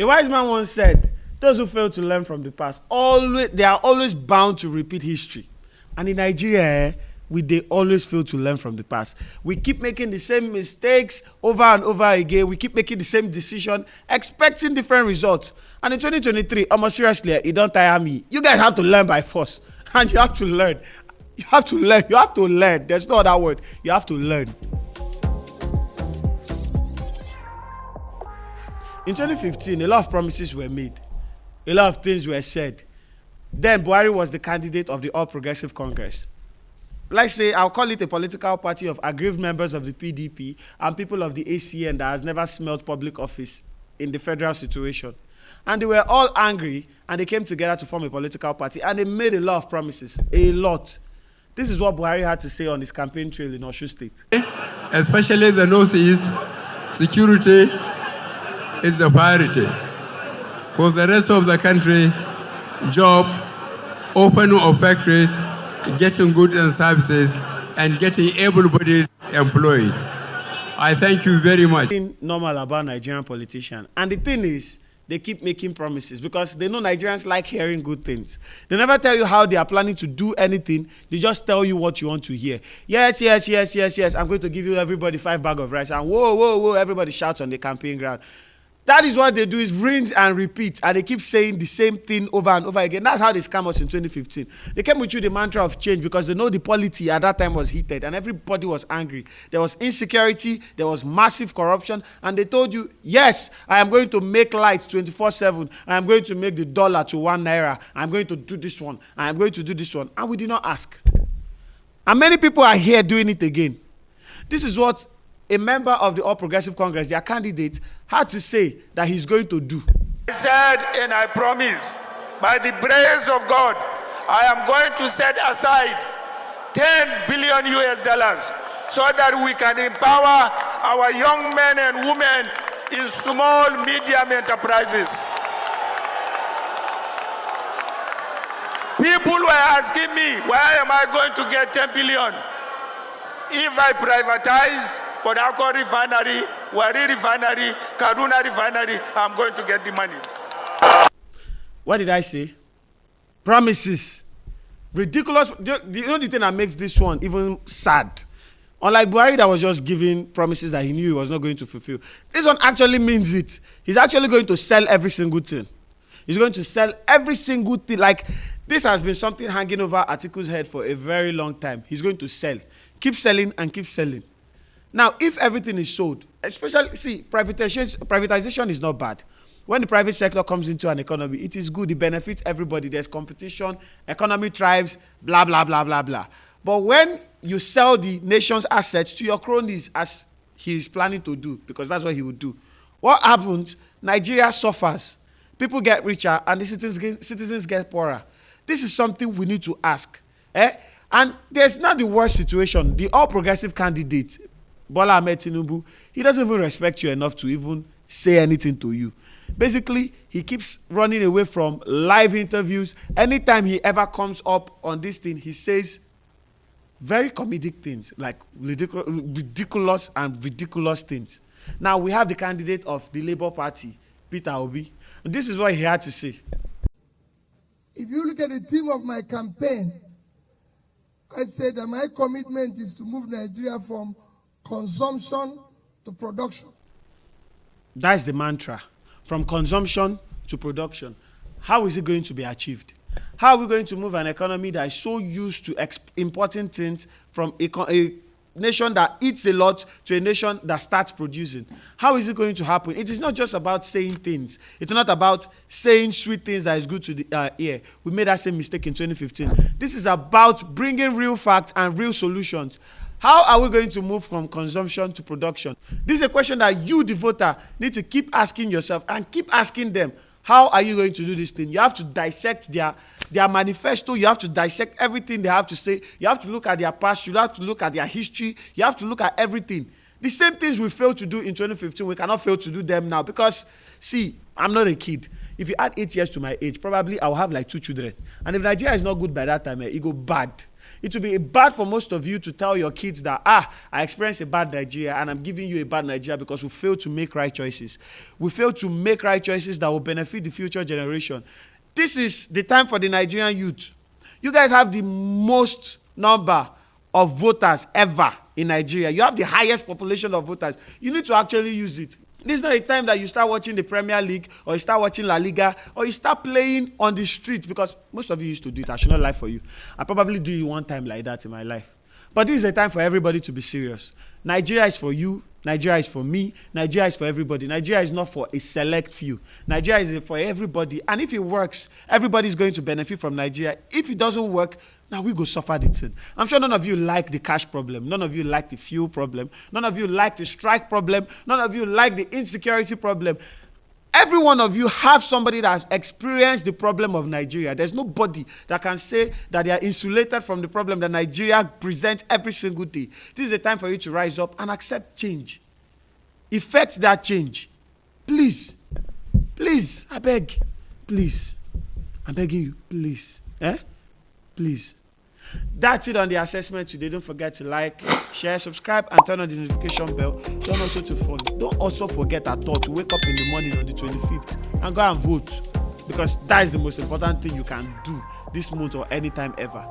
A wise man once said, those who fail to learn from the past, they are always bound to repeat history. And in Nigeria, they always fail to learn from the past. We keep making the same mistakes over and over again. We keep making the same decision, expecting different results. And in 2023, almost seriously, it don't tire me. You guys have to learn by force. And you have to learn. You have to learn. You have to learn. There's no other word. You have to learn. In 2015, a lot of promises were made. A lot of things were said. Then Buhari was the candidate of the All Progressive Congress. Let's say, I'll call it a political party of aggrieved members of the PDP and people of the ACN that has never smelled public office in the federal situation. And they were all angry, and they came together to form a political party, and they made a lot of promises. A lot. This is what Buhari had to say on his campaign trail in Osun State. Especially the Northeast, security is the priority. For the rest of the country, job, opening of factories, getting goods and services, and getting able-bodied employed. I thank you very much. Normal about Nigerian politicians. And the thing is, they keep making promises because they know Nigerians like hearing good things. They never tell you how they are planning to do anything. They just tell you what you want to hear. Yes, yes, yes, yes, yes. I'm going to give you everybody 5 bags of rice. And whoa, whoa, whoa, everybody shouts on the campaign ground. That is what they do, is rinse and repeat. And they keep saying the same thing over and over again. That's how they scam us in 2015. They came with you the mantra of change because they know the polity at that time was heated and everybody was angry. There was insecurity, there was massive corruption, and they told you, yes, I am going to make light 24/7. I am going to make the dollar to 1 naira. I'm going to do this one. I am going to do this one. And we did not ask. And many people are here doing it again. This is what a member of the All Progressive Congress, their candidate, had to say that he's going to do. I said and I promise, by the grace of God, I am going to set aside $10 billion so that we can empower our young men and women in small, medium enterprises. People were asking me, where am I going to get 10 billion? If I privatize Port Harcourt refinery, Wari refinery, Kaduna refinery, I'm going to get the money. What did I say? Promises. Ridiculous. You know the thing that makes this one even sad? Unlike Buhari that was just giving promises that he knew he was not going to fulfill. This one actually means it. He's actually going to sell every single thing. He's going to sell every single thing. Like, this has been something hanging over Atiku's head for a very long time. He's going to sell. Keep selling and keep selling. Now, if everything is sold, especially, see, privatization is not bad. When the private sector comes into an economy, it is good. It benefits everybody. There's competition, economy thrives, blah, blah, blah, blah, blah. But when you sell the nation's assets to your cronies, as he is planning to do, because that's what he would do, what happens? Nigeria suffers. People get richer and the citizens get poorer. This is something we need to ask. And there's not the worst situation. The All Progressive candidate, Bola Ahmed Tinubu, he doesn't even respect you enough to even say anything to you. Basically, he keeps running away from live interviews. Anytime he ever comes up on this thing, he says very comedic things, like ridiculous things. Now, we have the candidate of the Labour Party, Peter Obi. And this is what he had to say. If you look at the theme of my campaign, I said that my commitment is to move Nigeria from consumption to production. That's the mantra. From consumption to production. How is it going to be achieved? How are we going to move an economy that is so used to importing things from a nation that eats a lot to a nation that starts producing? How is it going to happen? It is not just about saying things. It's not about saying sweet things that is good to the ear. We made that same mistake in 2015. This is about bringing real facts and real solutions. How are we going to move from consumption to production? This is a question that you, the voter, need to keep asking yourself and keep asking them. How are you going to do this thing? You have to dissect their manifesto. You have to dissect everything they have to say. You have to look at their past. You have to look at their history. You have to look at everything. The same things we failed to do in 2015, we cannot fail to do them now. Because, see, I'm not a kid. If you add 8 years to my age, probably I'll have like 2 children. And if Nigeria is not good by that time, it go bad. It will be bad for most of you to tell your kids that, I experienced a bad Nigeria and I'm giving you a bad Nigeria because we failed to make right choices. We failed to make right choices that will benefit the future generation. This is the time for the Nigerian youth. You guys have the most number of voters ever in Nigeria. You have the highest population of voters. You need to actually use it. This is not a time that you start watching the Premier League or you start watching La Liga or you start playing on the street, because most of you used to do it. I should not lie for you. I probably do it one time like that in my life. But this is a time for everybody to be serious. Nigeria is for you. Nigeria is for me. Nigeria is for everybody. Nigeria is not for a select few. Nigeria is for everybody. And if it works, everybody is going to benefit from Nigeria. If it doesn't work, now we go suffer the thing. I'm sure none of you like the cash problem. None of you like the fuel problem. None of you like the strike problem. None of you like the insecurity problem. Every one of you have somebody that has experienced the problem of Nigeria. There's nobody that can say that they are insulated from the problem that Nigeria presents every single day. This is a time for you to rise up and accept change. Effect that change. Please. Please. I beg. Please. I'm begging you. Please. Please. That's it on the assessment today. Don't forget to like, share, subscribe, and turn on the notification bell. Don't also forget at all to wake up in the morning on the 25th and go and vote, because that is the most important thing you can do this month or anytime ever.